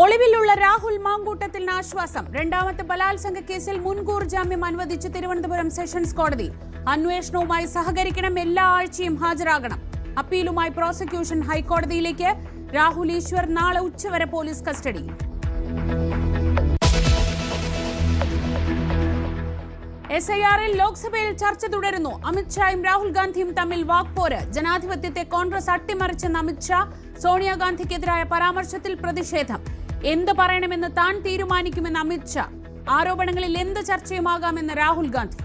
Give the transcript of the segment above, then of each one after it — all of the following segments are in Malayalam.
ഒളിവിലുള്ള രാഹുൽ മാങ്കൂട്ടത്തിന് ആശ്വാസം. രണ്ടാമത്തെ ബലാത്സംഗ കേസിൽ മുൻകൂർ ജാമ്യം അനുവദിച്ച് തിരുവനന്തപുരം സെഷൻസ് കോടതി. അന്വേഷണവുമായി സഹകരിക്കണം, എല്ലാ ആഴ്ചയും ഹാജരാകണം. അപ്പീലുമായി പ്രോസിക്യൂഷൻ ഹൈക്കോടതിയിലേക്ക്. രാഹുൽ ഈശ്വർ നാളെ ഉച്ചവരെ പോലീസ് കസ്റ്റഡിയിൽ. SIR-ൽ ലോക്സഭയിൽ ചർച്ച തുടരുന്നു. അമിത്ഷായും രാഹുൽ ഗാന്ധിയും തമ്മിൽ വാക്പോര്. ജനാധിപത്യത്തെ കോൺഗ്രസ് അട്ടിമറിച്ചെന്ന് അമിത്ഷാ. സോണിയാഗാന്ധിക്കെതിരായ പരാമർശത്തിൽ പ്രതിഷേധം. എന്ത് പറയണമെന്ന് താൻ തീരുമാനിക്കുമെന്ന് അമിത്ഷാ. ആരോപണങ്ങളിൽ എന്ത് ചർച്ചയുമാകാമെന്ന് രാഹുൽ ഗാന്ധി.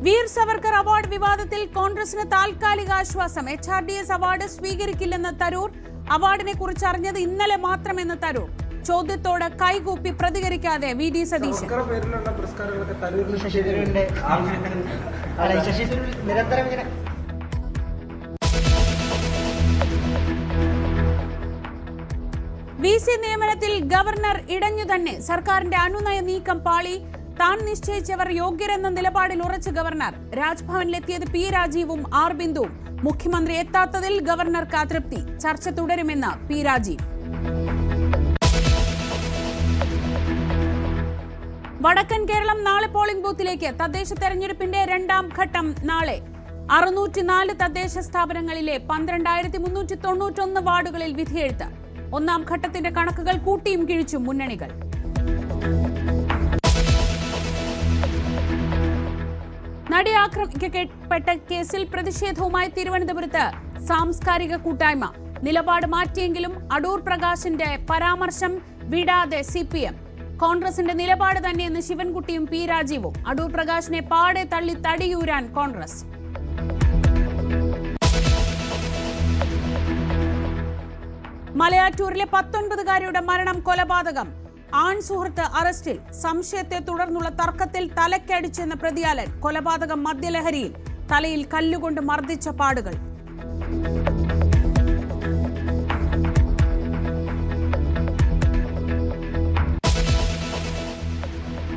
വീർ സവർക്കർ അവാർഡ് വിവാദത്തിൽ കോൺഗ്രസിന് താൽക്കാലിക ആശ്വാസം. HRDS award സ്വീകരിക്കില്ലെന്ന് Tharoor. അവാർഡിനെ കുറിച്ച് അറിഞ്ഞത് ഇന്നലെ മാത്രമെന്ന് തരൂർ. ചോദ്യത്തോട് കൈകൂപ്പി പ്രതികരിക്കാതെ VD സതീശൻ. VC നിയമനത്തിൽ ഗവർണർ ഇടഞ്ഞു തന്നെ. സർക്കാരിന്റെ അനുനയ നീക്കം പാളി. താൻ നിശ്ചയിച്ചവർ യോഗ്യരെന്ന നിലപാടിൽ ഉറച്ച ഗവർണർ. രാജ്ഭവനിലെത്തിയത് P രാജീവും R ബിന്ദുവും. മുഖ്യമന്ത്രി എത്താത്തതിൽ ഗവർണർക്ക് അതൃപ്തി. ചർച്ച തുടരുമെന്ന് P രാജീവ്. വടക്കൻ കേരളം നാളെ പോളിംഗ് ബൂത്തിലേക്ക്. തദ്ദേശ തെരഞ്ഞെടുപ്പിന്റെ രണ്ടാം ഘട്ടം നാളെ. 604 തദ്ദേശ സ്ഥാപനങ്ങളിലെ 12,391 വാർഡുകളിൽ വിധിയെഴുത്ത്. ഒന്നാം ഘട്ടത്തിന്റെ കണക്കുകൾ കൂട്ടിയും കിഴിച്ചും മുന്നണികൾ. നടി ആക്രമിക്കപ്പെട്ട കേസിൽ പ്രതിഷേധവുമായി തിരുവനന്തപുരത്ത് സാംസ്കാരിക കൂട്ടായ്മ. നിലപാട് മാറ്റിയെങ്കിലും അടൂർ പ്രകാശിന്റെ പരാമർശം വിടാതെ CPM. കോൺഗ്രസിന്റെ നിലപാട് തന്നെയെന്ന് ശിവൻകുട്ടിയും P രാജീവും. അടൂർ പ്രകാശിനെ പാടെ തള്ളി തടിയൂരാൻ കോൺഗ്രസ്. മലയാറ്റൂരിലെ 19-കാരിയുടെ മരണം കൊലപാതകം. ആൺ സുഹൃത്ത് അറസ്റ്റിൽ. സംശയത്തെ തുടർന്നുള്ള തർക്കത്തിൽ തലക്കടിച്ചെന്ന പ്രതിയാലൻ. കൊലപാതകം മദ്യലഹരിയിൽ. തലയിൽ കല്ലുകൊണ്ട് മർദ്ദിച്ച പാടുകൾ.